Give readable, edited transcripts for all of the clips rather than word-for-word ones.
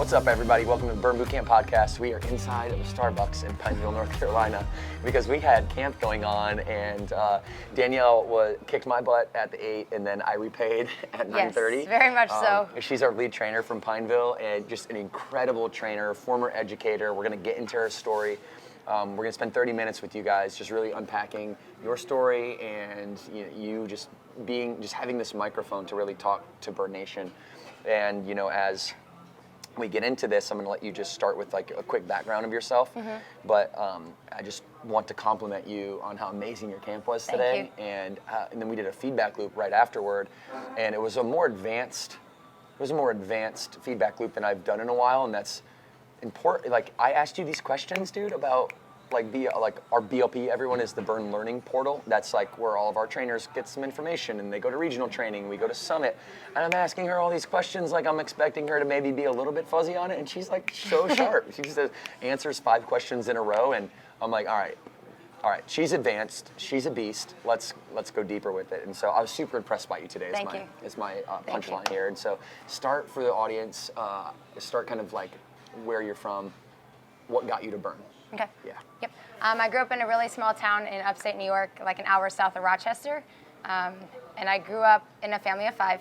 What's up, everybody? Welcome to the Burn Boot Camp podcast. We are inside of a Starbucks in Pineville, North Carolina, because we had camp going on, and Danielle kicked my butt at the 8, and then I repaid at 9:30. Yes, very much so. She's our lead trainer from Pineville, and just an incredible trainer, former educator. We're going to get into her story. We're going to spend 30 minutes with you guys, just really unpacking your story, and you just having this microphone to really talk to Burn Nation. And as we get into this, I'm going to let you just start with like a quick background of yourself. But I just want to compliment you on how amazing your camp was today. And then we did a feedback loop right afterward, and it was a more advanced feedback loop than I've done in a while, and that's important. Like, I asked you these questions, dude, about our BLP. Everyone is the Burn Learning Portal. That's like where all of our trainers get some information, and they go to regional training, we go to Summit, and I'm asking her all these questions like I'm expecting her to maybe be a little bit fuzzy on it, and she's like so sharp. She just answers 5 questions in a row, and I'm like, all right, she's advanced, she's a beast, let's go deeper with it. And so I was super impressed by you today. Is my punchline here. And so start for the audience, start kind of like where you're from, what got you to Burn. Okay. Yeah. Yep. I grew up in a really small town in upstate New York, like an hour south of Rochester. And I grew up in a family of 5.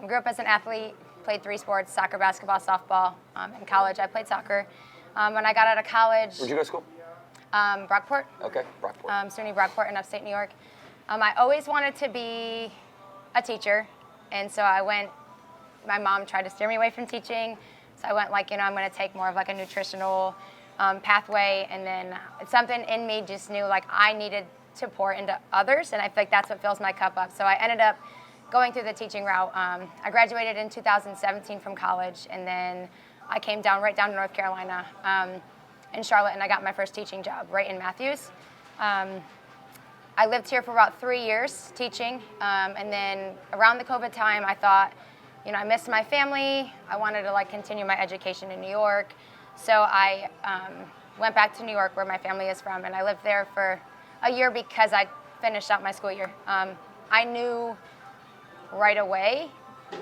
Grew up as an athlete, played 3 sports, soccer, basketball, softball. In college, I played soccer. When I got out of college... Where'd you go to school? Brockport. Okay, Brockport. SUNY Brockport in upstate New York. I always wanted to be a teacher. And so my mom tried to steer me away from teaching. So I went I'm going to take more of like a nutritional pathway, and then something in me just knew like I needed to pour into others, and I feel like that's what fills my cup up. So I ended up going through the teaching route. I graduated in 2017 from college, and then I came right down to North Carolina in Charlotte, and I got my first teaching job right in Matthews. I lived here for about 3 years teaching, and then around the COVID time, I thought, I missed my family. I wanted to continue my education in New York. So I went back to New York, where my family is from, and I lived there for a year because I finished out my school year. I knew right away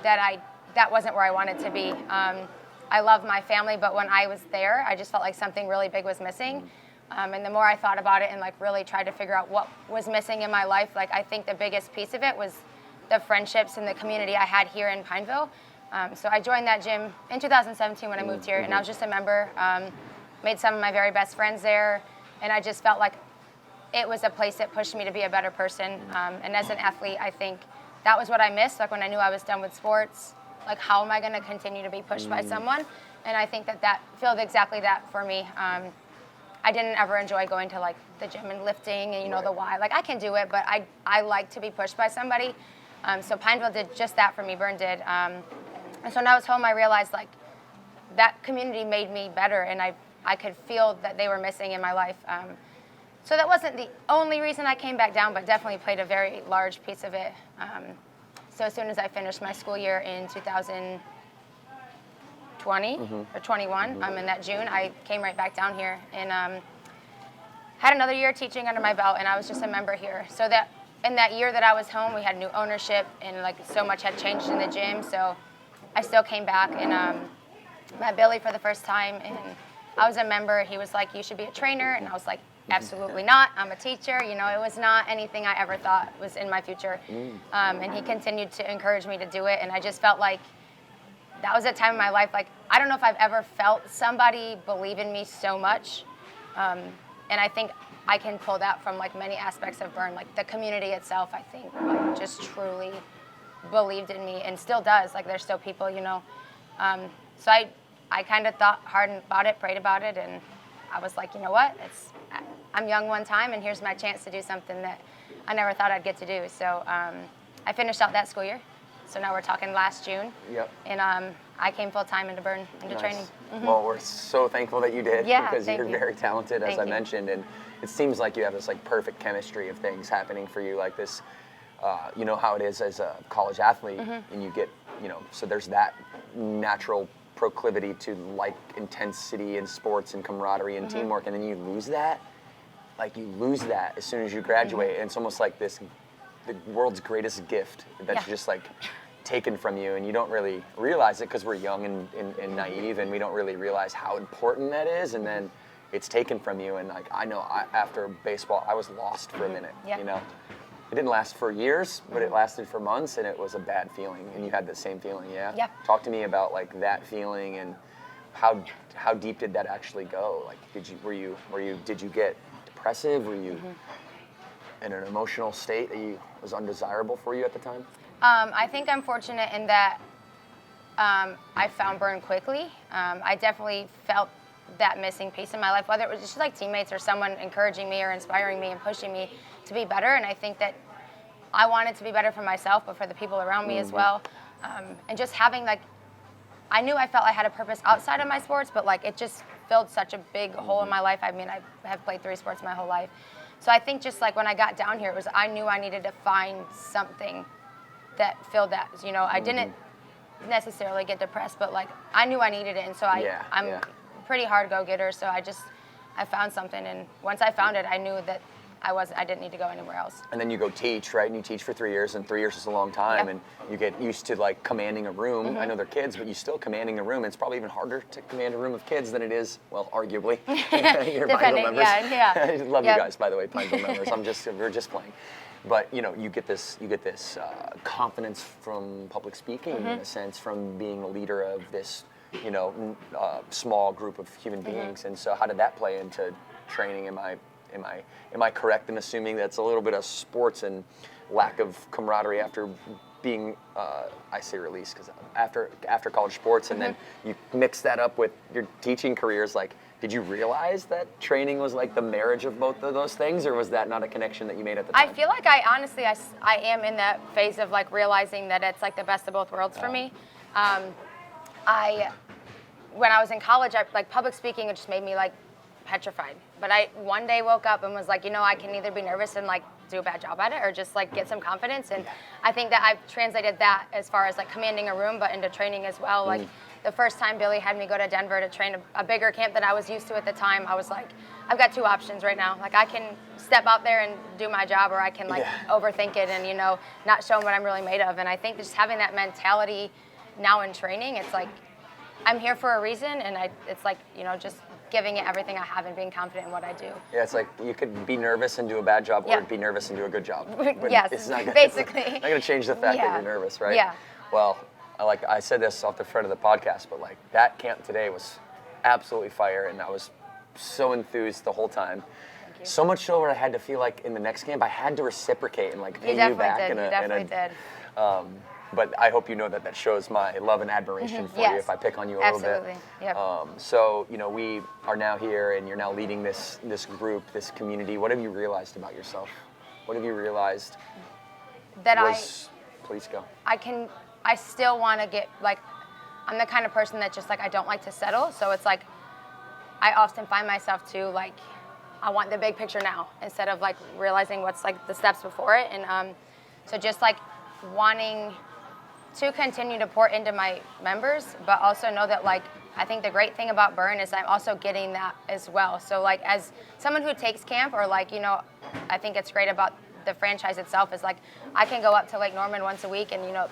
that that wasn't where I wanted to be. I love my family, but when I was there, I just felt like something really big was missing. And the more I thought about it and really tried to figure out what was missing in my life, I think the biggest piece of it was the friendships and the community I had here in Pineville. So I joined that gym in 2017 when I moved here, and I was just a member, made some of my very best friends there, and I just felt like it was a place that pushed me to be a better person. And as an athlete, I think that was what I missed, when I knew I was done with sports, how am I going to continue to be pushed by someone? And I think that filled exactly that for me. I didn't ever enjoy going to the gym and lifting and the why. I can do it, but I like to be pushed by somebody. So Pineville did just that for me, Burn did. And so when I was home, I realized that community made me better, and I could feel that they were missing in my life. So that wasn't the only reason I came back down, but definitely played a very large piece of it. So as soon as I finished my school year in 2020 or 21, in that June, I came right back down here and had another year teaching under my belt, and I was just a member here. So that in that year that I was home, we had new ownership, and so much had changed in the gym. So I still came back and met Billy for the first time, and I was a member. He was like, "You should be a trainer," and I was like, "Absolutely not. I'm a teacher." It was not anything I ever thought was in my future. And he continued to encourage me to do it, and I just felt like that was a time in my life. I don't know if I've ever felt somebody believe in me so much, and I think I can pull that from many aspects of Burn. The community itself, I think, just truly believed in me and still does. There's still people, So I kind of thought hard about it, prayed about it, and I was like, you know what? I'm young one time, and here's my chance to do something that I never thought I'd get to do. So I finished out that school year. So now we're talking last June. Yep. And I came full time into Burn, into training. Well, we're so thankful that you did, because you're very talented, as I mentioned, and it seems like you have this perfect chemistry of things happening for you, this. You know how it is as a college athlete, and you get, so there's that natural proclivity to intensity in sports and camaraderie and teamwork, and then you lose that. As soon as you graduate, and it's almost like the world's greatest gift that's just taken from you, and you don't really realize it because we're young and naive, and we don't really realize how important that is, and then it's taken from you. And like I know after baseball, I was lost for a minute. Yeah. You know, it didn't last for years, but it lasted for months, and it was a bad feeling. And you had the same feeling, yeah? Yeah. Talk to me about like that feeling and how deep did that actually go? Like, did you get depressive? Were you in an emotional state that was undesirable for you at the time? I think I'm fortunate in that I found Burn quickly. I definitely felt that missing piece in my life, whether it was just like teammates or someone encouraging me or inspiring me and pushing me to be better. And I think that I wanted to be better for myself, but for the people around me as well. And just having like, I knew I felt I had a purpose outside of my sports, but like it just filled such a big hole in my life. I mean, I have played 3 sports my whole life. So I think just like when I got down here, I knew I needed to find something that filled that. You know, I didn't necessarily get depressed, but like I knew I needed it. And so I'm a pretty hard go-getter. So I found something. And once I found it, I knew that I didn't need to go anywhere else. And then you go teach, right? And you teach for 3 years, and 3 years is a long time. Yep. And you get used to like commanding a room. I know they're kids, but you're still commanding a room. It's probably even harder to command a room of kids than it is, well, arguably, your Pineville members. Yeah. I love you guys, by the way, Pineville members. We're just playing. But you know, you get this confidence from public speaking, in a sense, from being a leader of this, you know, small group of human beings. And so, how did that play into training? Am I correct in assuming that's a little bit of sports and lack of camaraderie after being, I say released, because after college sports, and then you mix that up with your teaching careers, like, did you realize that training was like the marriage of both of those things, or was that not a connection that you made at the time? I feel like I am in that phase of like realizing that it's like the best of both worlds for me. When I was in college, like public speaking, it just made me like petrified. But I one day woke up and was like, you know, I can either be nervous and like do a bad job at it, or just like get some confidence. And I think that I've translated that as far as like commanding a room, but into training as well. Like the first time Billy had me go to Denver to train a bigger camp than I was used to at the time, I was like, I've got 2 options right now. Like I can step out there and do my job, or I can like overthink it and, you know, not show them what I'm really made of. And I think just having that mentality now in training, it's like, I'm here for a reason, and it's like, you know, just giving it everything I have and being confident in what I do. Yeah, it's like you could be nervous and do a bad job, or be nervous and do a good job. But Yes, it's not basically. It's not going to change the fact that you're nervous, right? Yeah. Well, I said this off the front of the podcast, but like that camp today was absolutely fire, and I was so enthused the whole time. Thank you. So much so where I had to feel like in the next camp I had to reciprocate and like pay You you back. definitely did. You definitely did. But I hope you know that shows my love and admiration for you if I pick on you a little bit. Absolutely. Yep. So, you know, we are now here, and you're now leading this group, this community. What have you realized about yourself? What have you realized? Please go. I still want to get, like, I'm the kind of person that just, like, I don't like to settle. So it's like, I often find myself too, like, I want the big picture now instead of, like, realizing what's, like, the steps before it. And so just, like, wanting to continue to pour into my members, but also know that, like, I think the great thing about Burn is I'm also getting that as well. So, like, as someone who takes camp, or, like, you know, I think it's great about the franchise itself is, like, I can go up to Lake Norman once a week, and, you know,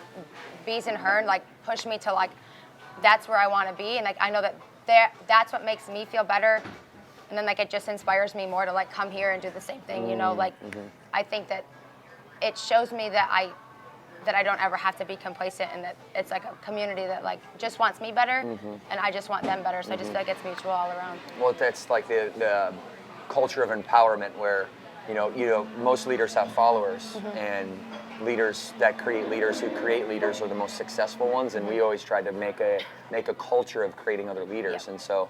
Bees and Hearn, like, push me to, like, that's where I want to be. And, like, I know that that's what makes me feel better. And then, like, it just inspires me more to, like, come here and do the same thing, you know? Like, I think that it shows me that I don't ever have to be complacent, and that it's like a community that like just wants me better, and I just want them better. So I just feel like it's mutual all around. Well, that's like the culture of empowerment, where you know most leaders have followers, and leaders that create leaders who create leaders are the most successful ones. And we always try to make a culture of creating other leaders. And so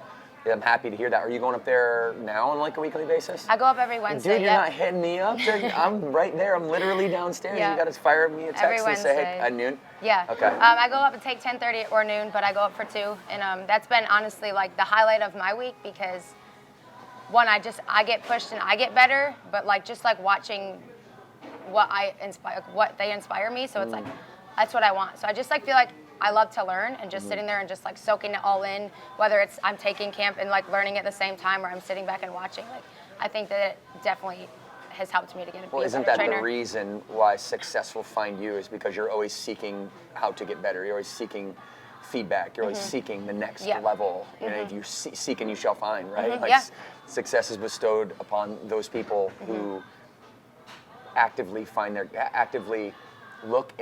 I'm happy to hear that. Are you going up there now on like a weekly basis? I go up every Wednesday. Dude, you're not hitting me up. I'm right there. I'm literally downstairs. You got to fire me a text and say, hey, at noon? Yeah. Okay. I go up and take 10:30 or noon, but I go up for 2. And that's been honestly like the highlight of my week, because one, I get pushed and I get better, but like just like watching what they inspire me. So it's like, that's what I want. So I just like feel like I love to learn, and just sitting there and just like soaking it all in, whether it's I'm taking camp and like learning at the same time, or I'm sitting back and watching. Like, I think that it definitely has helped me to get a Well, be a isn't better that trainer. the reason why success will find you is because you're always seeking how to get better. You're always seeking feedback. You're always seeking the next Yeah. level. You know, if you seek and you shall find, right? Like Yeah. success is bestowed upon those people who actively look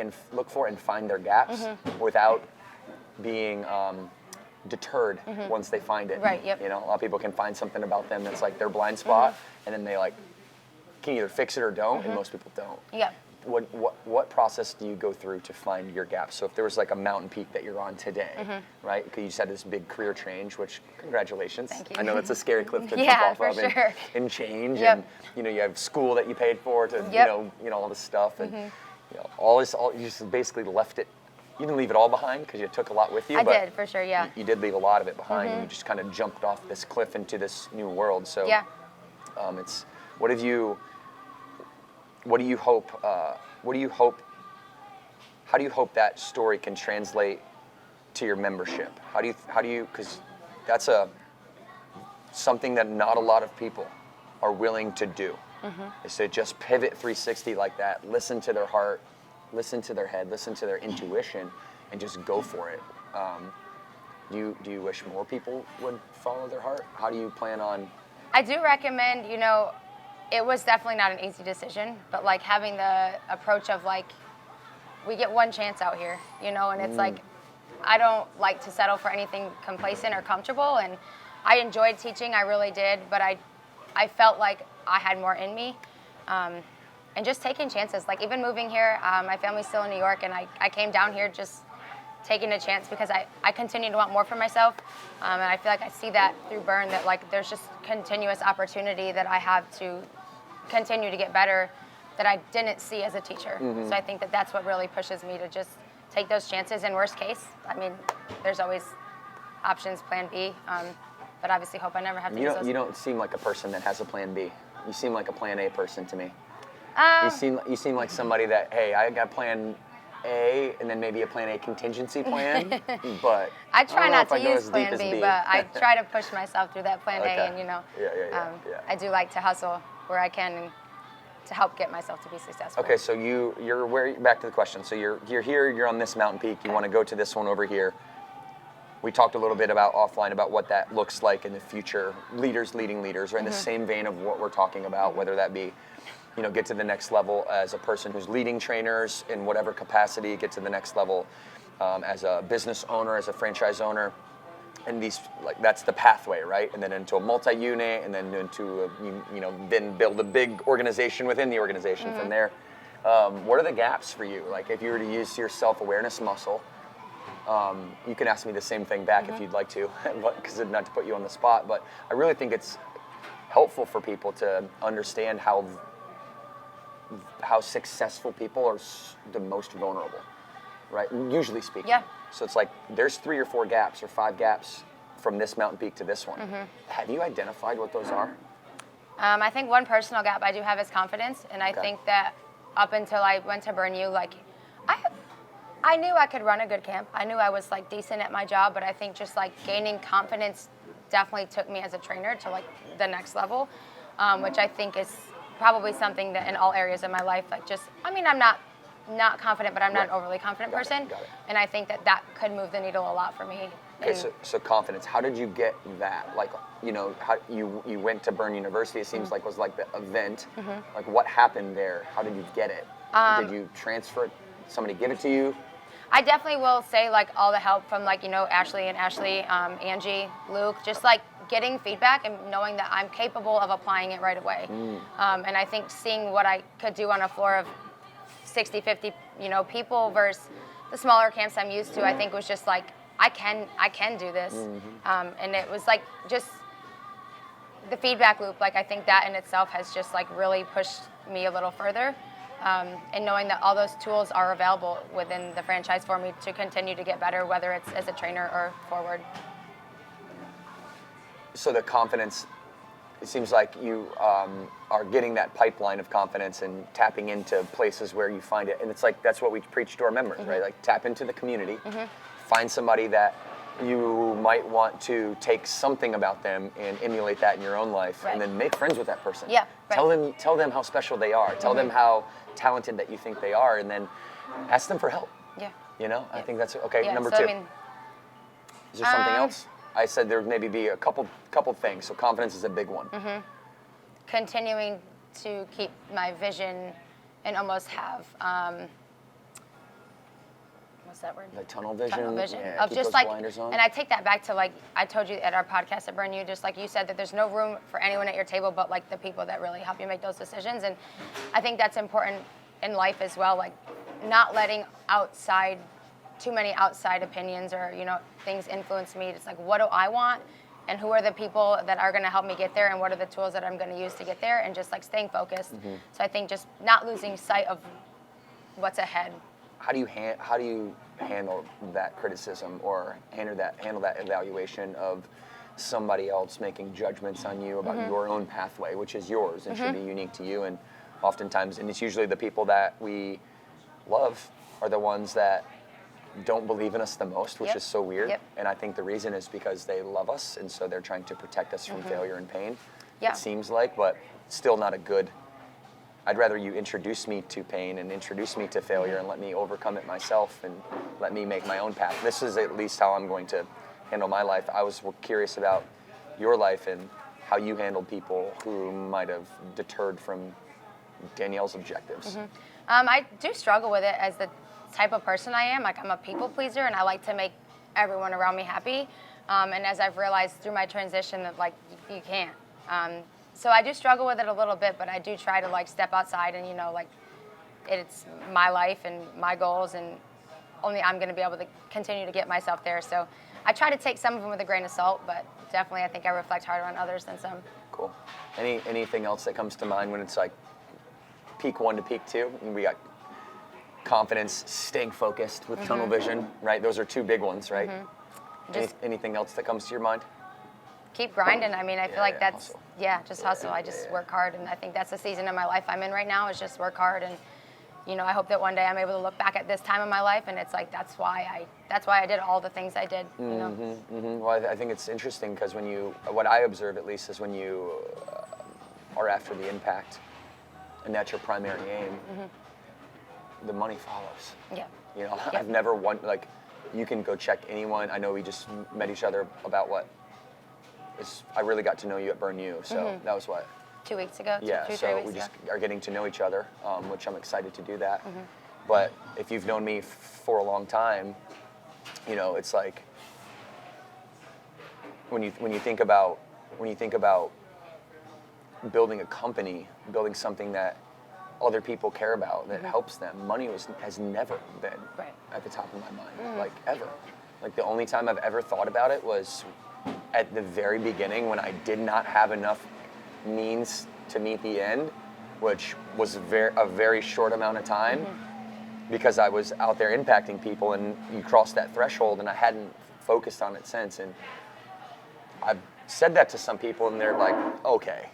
for and find their gaps without being deterred once they find it. Right, yep. You know, a lot of people can find something about them that's like their blind spot, and then they like can either fix it or don't, and most people don't. Yeah. What process do you go through to find your gaps? So if there was like a mountain peak that you're on today, right? Because you just had this big career change, which congratulations. Thank you. I know that's a scary cliff to Yeah, jump off for of sure. and change, Yep. and you know you have school that you paid for to Yep. you know all this stuff, and you know all you just basically left it. You didn't leave it all behind because you took a lot with you. I but did, for sure, yeah. You did leave a lot of it behind, and you just kind of jumped off this cliff into this new world. So Yeah. it's what do you hope? How do you hope that story can translate to your membership? How do you? Because that's something that not a lot of people are willing to do. Is to just pivot 360 like that, listen to their heart, listen to their head, listen to their intuition, and just go for it. Do you wish more people would follow their heart? How do you plan on? I do recommend, you know, it was definitely not an easy decision, but like having the approach of like, we get one chance out here, you know, and it's like, I don't like to settle for anything complacent or comfortable, and I enjoyed teaching, I really did, but I felt like I had more in me, and just taking chances. Like even moving here, my family's still in New York, and I came down here just taking a chance because I continue to want more for myself, and I feel like I see that through Burn, that like there's just continuous opportunity that I have to continue to get better that I didn't see as a teacher. So I think that that's what really pushes me to just take those chances. In worst case, I mean, there's always options, plan B, but obviously hope I never have to use those. You don't seem like a person that has a plan B. You seem like a plan A person to me. You seem like somebody that, hey, I got plan A and then maybe a plan A contingency plan, but I try don't know not if I to go use as deep plan as B, B. but I try to push myself through that plan Okay. A, and you know, Yeah. I do like to hustle where I can to help get myself to be successful. Okay, so you're back to the question. So you're here, you're on this mountain peak, you want to go to this one over here. We talked a little bit about offline about what that looks like in the future. Leaders leading leaders, right? In the same vein of what we're talking about, whether that be, you know, get to the next level as a person who's leading trainers in whatever capacity, get to the next level as a business owner, as a franchise owner. And these, like, that's the pathway, right? And then into a multi-unit, and then into then build a big organization within the organization from there. What are the gaps for you? Like, if you were to use your self-awareness muscle, you can ask me the same thing back if you'd like to, because not to put you on the spot, but I really think it's helpful for people to understand how successful people are the most vulnerable, right? Usually speaking. Yeah. So it's like there's 3 or 4 gaps or 5 gaps from this mountain peak to this one. Have you identified what those are? I think one personal gap I do have is confidence, and I think that up until I went to Burn U, like I knew I could run a good camp. I knew I was like decent at my job, but I think just like gaining confidence definitely took me as a trainer to like the next level, which I think is probably something that in all areas of my life, like just, I mean, I'm not confident, but I'm not an overly confident person. Got it. And I think that could move the needle a lot for me. Okay, so confidence. How did you get that? Like, you know, how you went to Burn University. It seems like was like the event. Like, what happened there? How did you get it? Did you transfer it? Somebody give it to you? I definitely will say like all the help from like, you know, Ashley, Angie, Luke, just like getting feedback and knowing that I'm capable of applying it right away. And I think seeing what I could do on a floor of 60, 50, you know, people versus the smaller camps I'm used to, I think was just like, I can do this. And it was like just the feedback loop. Like I think that in itself has just like really pushed me a little further. And knowing that all those tools are available within the franchise for me to continue to get better, whether it's as a trainer or forward. So the confidence, it seems like you are getting that pipeline of confidence and tapping into places where you find it. And it's like, that's what we preach to our members, right? Like tap into the community, find somebody that you might want to take something about them and emulate that in your own life, and then make friends with that person. Yeah, right. Tell them how special they are. Tell them how talented that you think they are, and then ask them for help. Yeah. You know, Yeah. I think that's okay. Yeah, Number so, two. I mean, Is there something else? I said there would maybe be a couple things. So confidence is a big one. continuing to keep my vision and almost have what's that word? Like tunnel vision. Tunnel vision Yeah, of keep just those like, blinders on. and I take that back to like I told you at our podcast at Burn You, just like you said that there's no room for anyone at your table but like the people that really help you make those decisions, and I think that's important in life as well, like not letting too many outside opinions or things influence me. It's like, what do I want, and who are the people that are going to help me get there, and what are the tools that I'm going to use to get there, and just like staying focused. So I think just not losing sight of what's ahead. How do you handle that criticism or handle that evaluation of somebody else making judgments on you about your own pathway, which is yours and should be unique to you? And oftentimes, and it's usually the people that we love are the ones that don't believe in us the most, which is so weird. And I think the reason is because they love us, and so they're trying to protect us from failure and pain. It seems like, but still not a good. I'd rather you introduce me to pain and introduce me to failure and let me overcome it myself and let me make my own path. This is at least how I'm going to handle my life. I was curious about your life and how you handled people who might have deterred from Danielle's objectives. I do struggle with it as the type of person I am. Like, I'm a people pleaser, and I like to make everyone around me happy. And as I've realized through my transition that like you can't. So I do struggle with it a little bit, but I do try to like step outside and like it's my life and my goals, and only I'm going to be able to continue to get myself there. So I try to take some of them with a grain of salt, but definitely I think I reflect harder on others than some. Cool. Anything else that comes to mind when it's like peak 1 to peak 2? We got confidence, staying focused with tunnel vision, right? Those are two big ones, right? Anything else that comes to your mind? Keep grinding. I mean, I feel like that's, hustle. Just hustle. I just work hard, and I think that's the season of my life I'm in right now, is just work hard. And, I hope that one day I'm able to look back at this time of my life, and it's like, that's why I did all the things I did, Well, I think it's interesting because what I observe at least is when you are after the impact, and that's your primary aim, the money follows. Yeah. I've never like, you can go check anyone. I know we just met each other about I really got to know you at Burn You, so that was what? 2 weeks ago, Yeah, 3 so weeks we ago. just are getting to know each other, which I'm excited to do that. But if you've known me for a long time, it's like when you think about building a company, building something that other people care about, that helps them. Money has never been at the top of my mind, like ever. Like the only time I've ever thought about it was at the very beginning when I did not have enough means to meet the end, which was a very short amount of time because I was out there impacting people, and you cross that threshold, and I hadn't focused on it since. And I've said that to some people, and they're like, okay,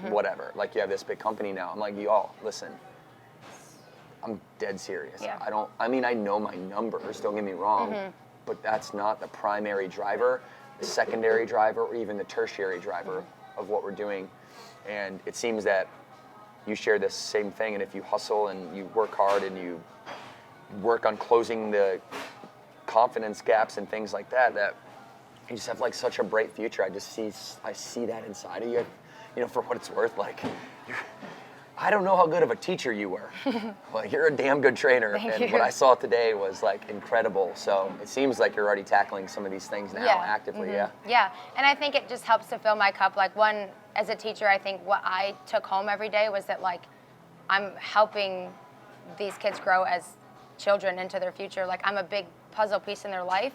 whatever. Like, you have this big company now. I'm like, y'all, listen, I'm dead serious. Yeah. I know my numbers, don't get me wrong, but that's not the primary driver, the secondary driver, or even the tertiary driver of what we're doing. And it seems that you share this same thing, and if you hustle and you work hard and you work on closing the confidence gaps and things like that, that you just have like such a bright future. I see that inside of you. For what it's worth, like, I don't know how good of a teacher you were. Well, you're a damn good trainer. Thank and you. What I saw today was like incredible. So it seems like you're already tackling some of these things now actively. Yeah, and I think it just helps to fill my cup. Like, as a teacher, I think what I took home every day was that like I'm helping these kids grow as children into their future. Like, I'm a big puzzle piece in their life,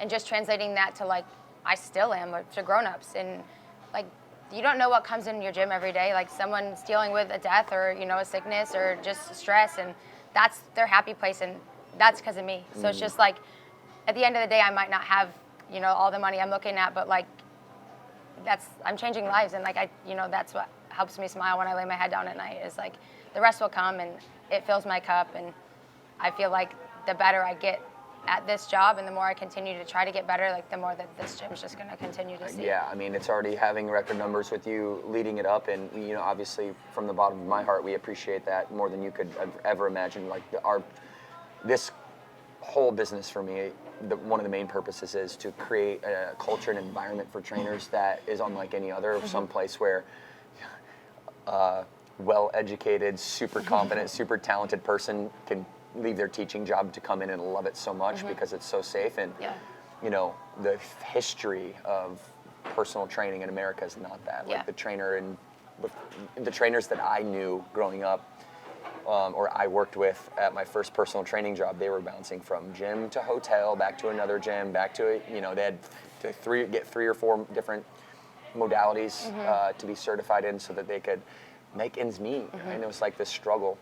and just translating that to like I still am to grown-ups. And like, you don't know what comes in your gym every day. Like, someone's dealing with a death or a sickness or just stress, and that's their happy place, and that's because of me. So it's just like, at the end of the day, I might not have all the money I'm looking at, but like I'm changing lives, and like that's what helps me smile when I lay my head down at night, is like the rest will come, and it fills my cup, and I feel like the better I get at this job and the more I continue to try to get better, like the more that this gym's just going to continue to see. Yeah, I mean, it's already having record numbers with you leading it up, and you know, obviously, from the bottom of my heart, we appreciate that more than you could ever imagine. Like this whole business for me, one of the main purposes is to create a culture and environment for trainers that is unlike any other. Some place where well-educated, super confident, super talented person can leave their teaching job to come in and love it so much because it's so safe. And you know, the history of personal training in America is not that. Like the trainers that I knew growing up, or I worked with at my first personal training job, they were bouncing from gym to hotel, back to another gym, back to you know, they had to get 3 or 4 different modalities to be certified in so that they could make ends meet. And it was like this struggle.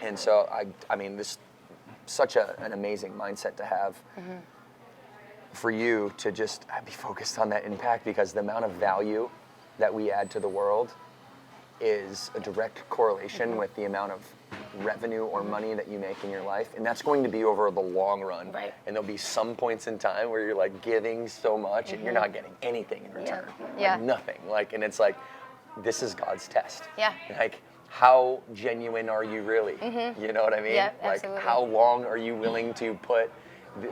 And so I mean, this such an amazing mindset to have for you to just be focused on that impact, because the amount of value that we add to the world is a direct correlation with the amount of revenue or money that you make in your life, and that's going to be over the long run. Right. And there'll be some points in time where you're like giving so much and you're not getting anything in return. Like, nothing. Like, and it's like, this is God's test. Like, how genuine are you really? You know what I mean? Yeah, like, absolutely. how long are you willing to put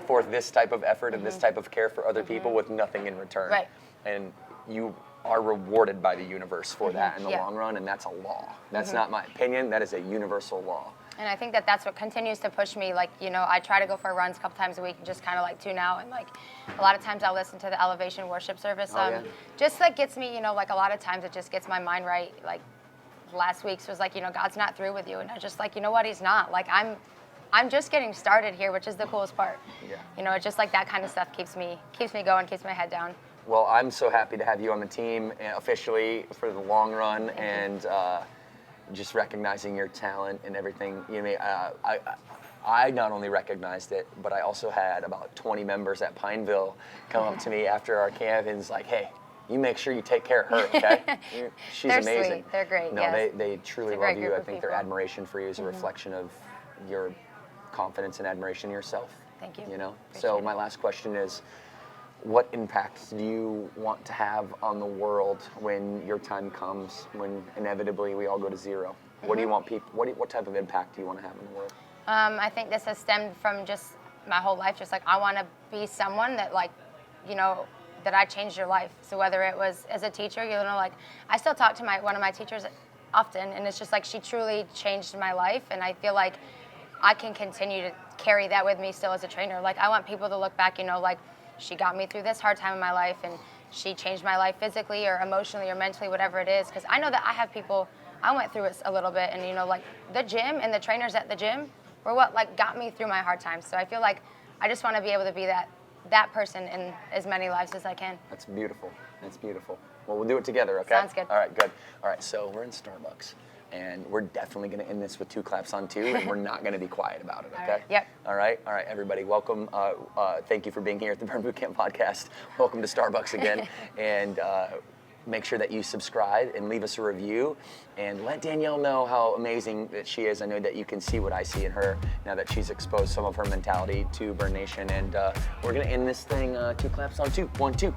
forth this type of effort and this type of care for other people with nothing in return? Right. And you are rewarded by the universe for that in the long run, and that's a law. That's not my opinion. That is a universal law. And I think that that's what continues to push me. Like, you know, I try to go for runs a couple times a week and just kind of like tune out. And like a lot of times I'll listen to the Elevation worship service. Just like gets me, you know, like a lot of times it just gets my mind right. Like last week's was like, you know, God's not through with you. And I just like, you know what, he's not. Like I'm just getting started here, which is the coolest part. You know, it's just like that kind of stuff keeps me going, keeps my head down. Well, I'm so happy to have you on the team officially for the long run, and just recognizing your talent and everything. You know, I not only recognized it, but I also had about 20 members at Pineville come up to me after our camp and was like, "Hey, you make sure you take care of her, okay? She's They're amazing." Sweet. They're great. No, they truly love you. I think their people. admiration for you is a reflection of your confidence and admiration in yourself. Thank you. You know. Appreciate So it. my last question is, what impact do you want to have on the world when your time comes, when inevitably we all go to zero? What do you want people? What type of impact do you want to have in the world? I think this has stemmed from just my whole life. Just like I want to be someone that, like, you know, that I changed your life. So whether it was as a teacher, you know, like I still talk to one of my teachers often, and it's just like she truly changed my life, and I feel like I can continue to carry that with me still as a trainer. Like I want people to look back, you know, like she got me through this hard time in my life, and she changed my life physically or emotionally or mentally, whatever it is. Because I know that I have people, I went through it a little bit, and you know, like the gym and the trainers at the gym were what like got me through my hard times. So I feel like I just want to be able to be that person in as many lives as I can. That's beautiful. That's beautiful. Well, we'll do it together, okay? Sounds good. All right, good. All right, so we're in Starbucks, and we're definitely going to end this with 2 claps on 2, and we're not going to be quiet about it, okay? All right. Yep. All right, everybody. Welcome. Thank you for being here at the Burn Boot Camp podcast. Welcome to Starbucks again, and make sure that you subscribe and leave us a review, and let Danielle know how amazing that she is. I know that you can see what I see in her now that she's exposed some of her mentality to Burn Nation, and we're going to end this thing 2 claps on 2. 1, 2.